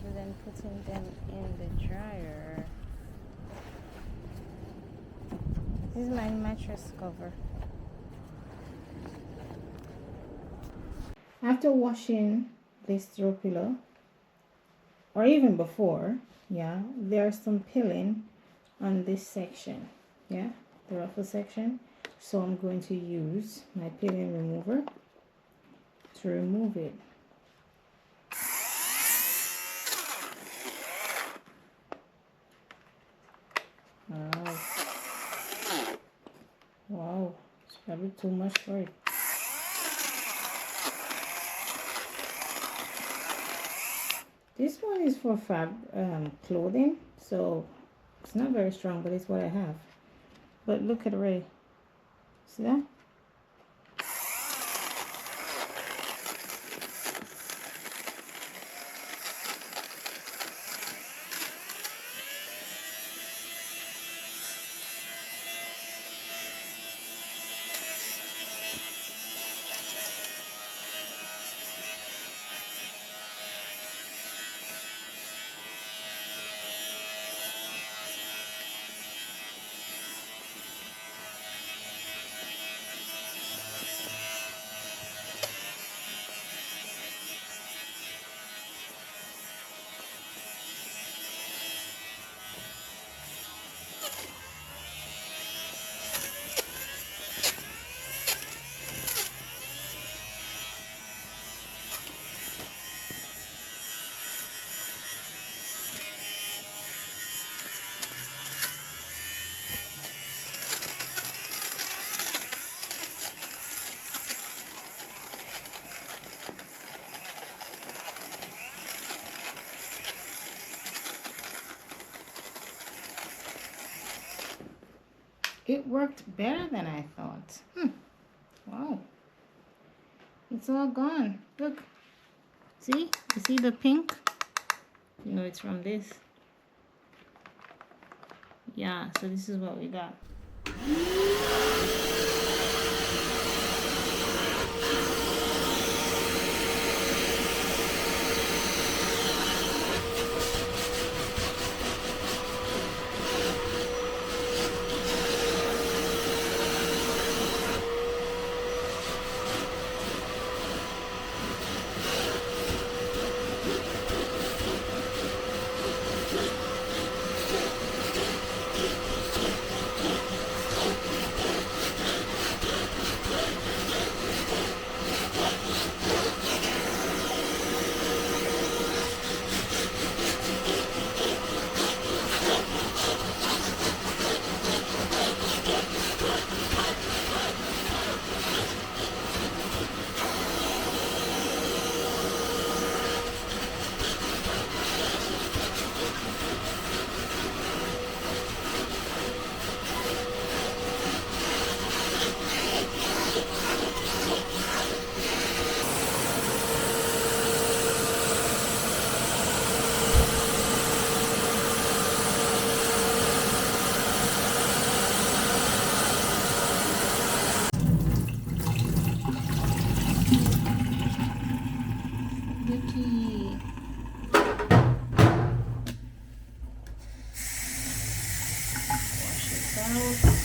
rather than putting them in the dryer. This is my mattress cover. After washing this throw pillow, or even before, yeah, there's some peeling on this section, yeah, the ruffle section. So I'm going to use my peeling remover to remove it. Wow, wow, it's probably too much for it. This one is for clothing, so it's not very strong, but it's what I have. But look at Ray. See that? It worked better than I thought. Wow. It's all gone. Look. See? You see the pink? You know it's from this. Yeah, so this is what we got. Yuki. Wash this out.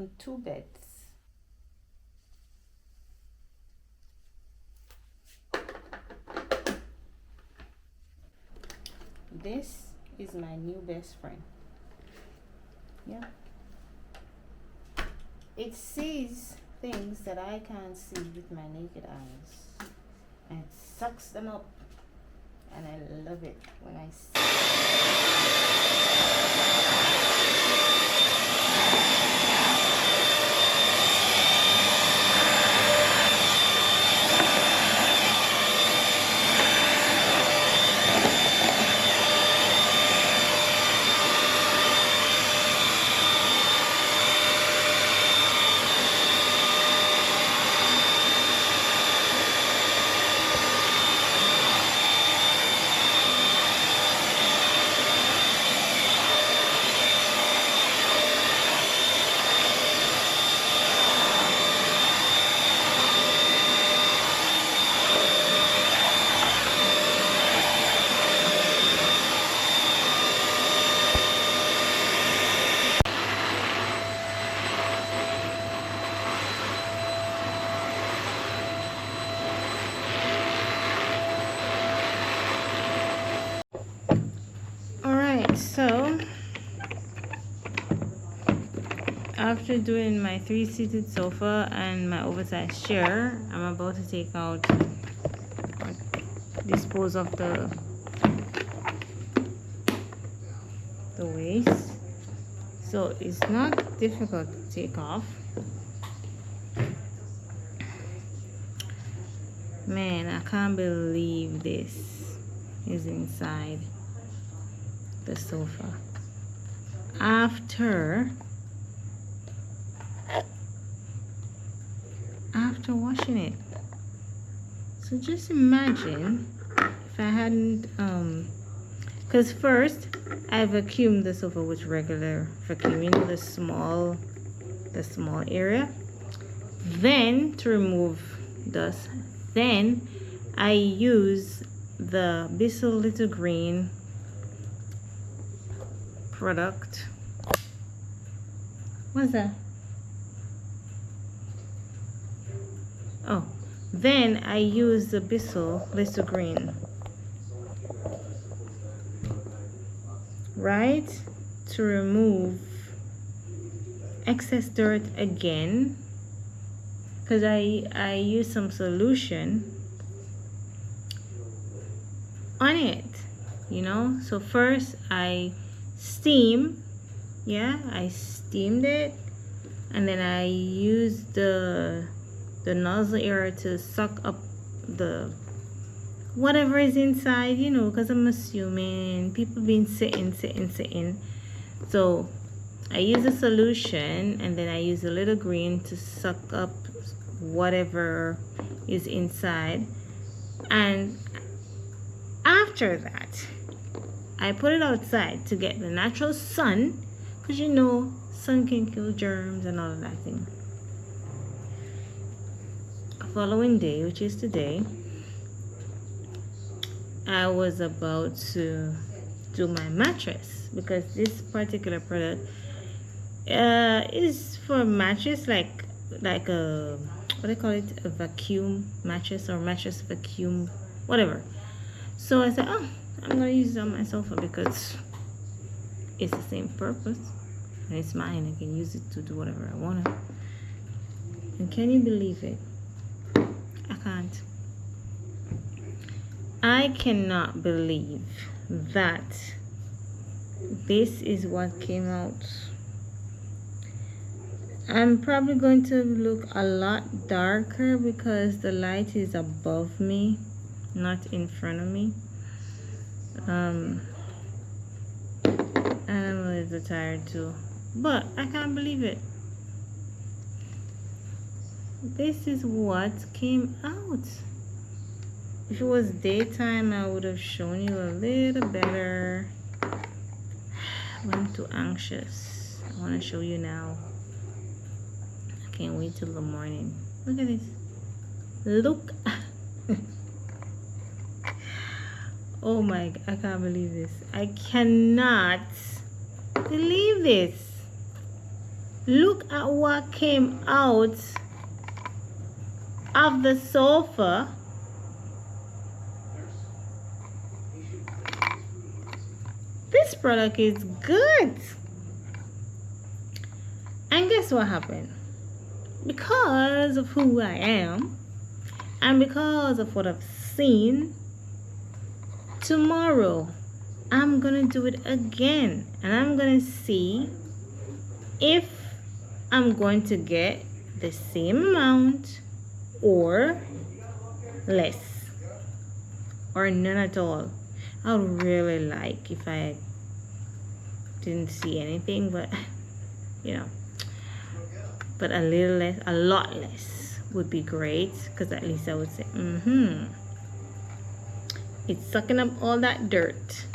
from 2 beds. This is my new best friend. Yeah. It sees things that I can't see with my naked eyes. And it sucks them up. And I love it when I see. Alright, so after doing my 3-seated sofa and my oversized chair, I'm about to take out or dispose of the waste. So it's not difficult to take off. Man, I can't believe this is inside the sofa after washing it. So just imagine if I hadn't because first I vacuumed the sofa with regular vacuum, you know, the small area, then to remove dust, then I use the Bissell Little Green product. What's that? Oh, then I use the Bissell Little Green, right, to remove excess dirt again, because I use some solution on it, you know. So first I steamed it, and then I used the nozzle area to suck up the whatever is inside, you know, because I'm assuming people been sitting. So I use a solution, and then I use a little green to suck up whatever is inside. And after that, I put it outside to get the natural sun, because you know sun can kill germs and all of that thing. Following day, which is today, I was about to do my mattress, because this particular product is for mattress, like a, what do I call it, a vacuum mattress or mattress vacuum, whatever. So I said, oh, I'm gonna use it on my sofa because it's the same purpose and it's mine. I can use it to do whatever I want to. And can you believe it? I can't. I cannot believe that this is what came out. I'm probably going to look a lot darker because the light is above me, not in front of me. And I'm a little tired too, but I can't believe it. This is what came out. If it was daytime, I would have shown you a little better. I'm too anxious. I want to show you now. I can't wait till the morning. Look at this. Look. Oh my God, I can't believe this. I cannot believe this. Look at what came out of the sofa. This product is good. And guess what happened? Because of who I am and because of what I've seen, tomorrow I'm gonna do it again, and I'm gonna see if I'm going to get the same amount or less or none at all. I would really like if I didn't see anything, but you know, but a little less, a lot less would be great, because at least I would say it's sucking up all that dirt.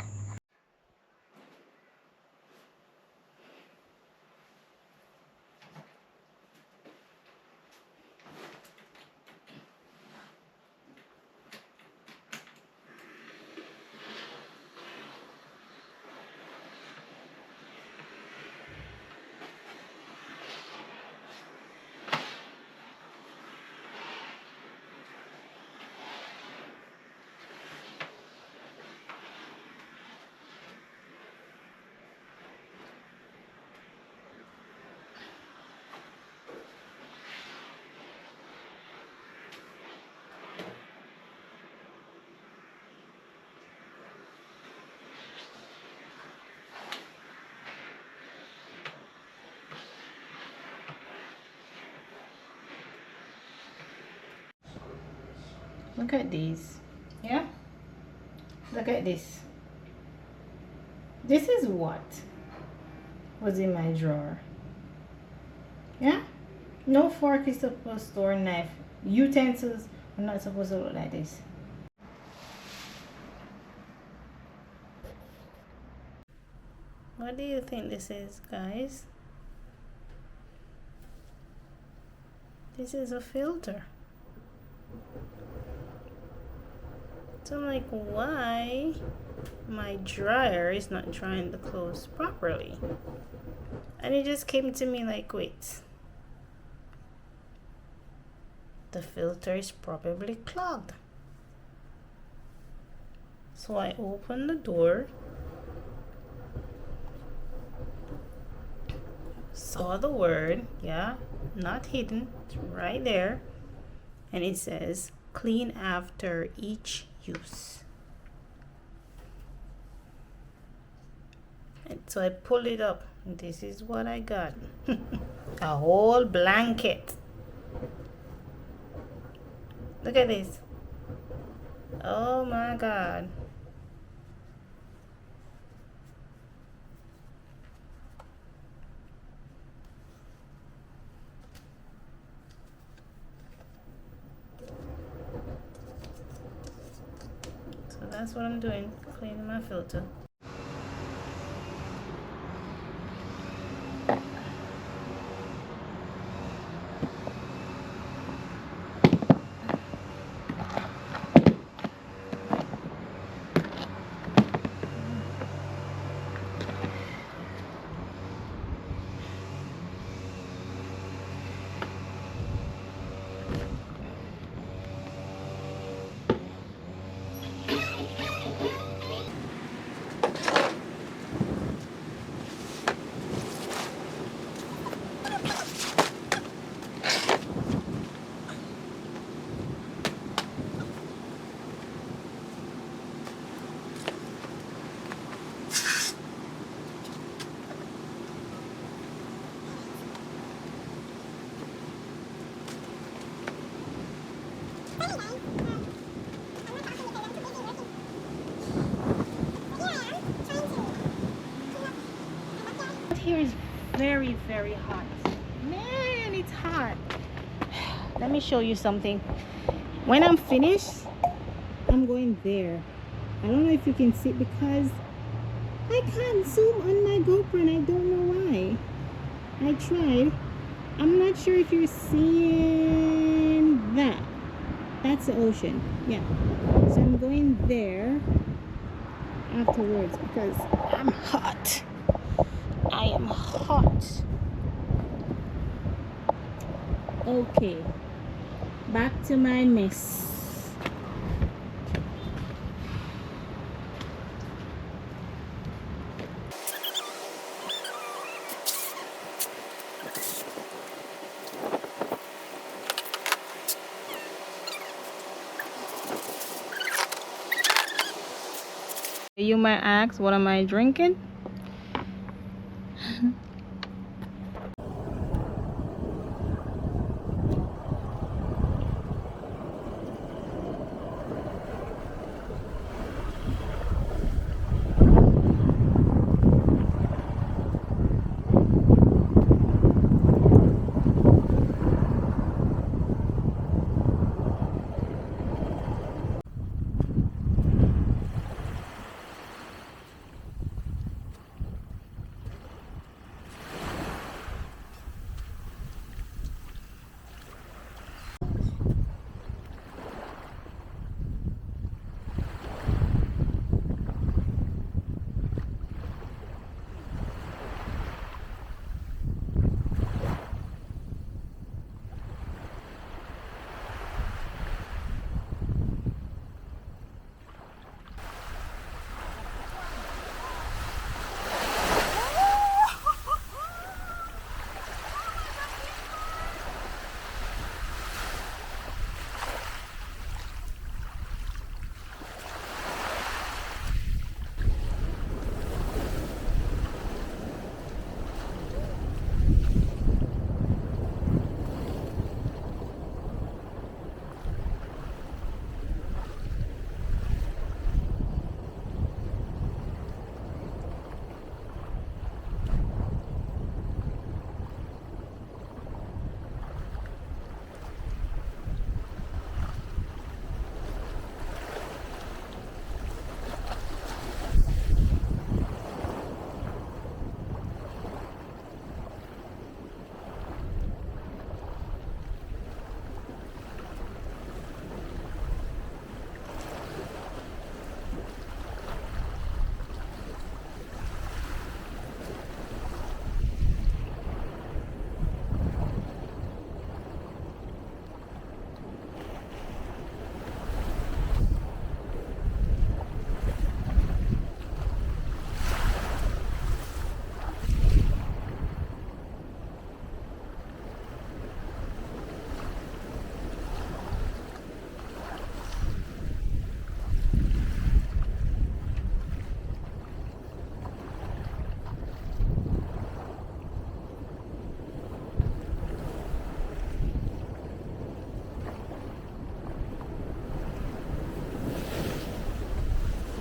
Look at these. Yeah? Look at this. This is what was in my drawer. Yeah? No fork is supposed to, or knife. Utensils are not supposed to look like this. What do you think this is, guys? This is a filter. So I'm like, why my dryer is not drying the clothes properly? And it just came to me like, wait, the filter is probably clogged. So I opened the door, saw the word, yeah, not hidden, it's right there, and it says clean after each use. And so I pulled it up, and this is what I got. A whole blanket. Look at this. Oh my God. So that's what I'm doing, cleaning my filter. Here is very, very hot. Man, it's hot. Let me show you something. When I'm finished, I'm going there. I don't know if you can see it because I can't zoom on my GoPro and I don't know why. I tried. I'm not sure if you're seeing that. That's the ocean. Yeah. So I'm going there afterwards because I'm hot. I am hot. Okay, back to my mess. You might ask, what am I drinking?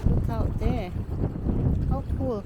Look out there. How cool.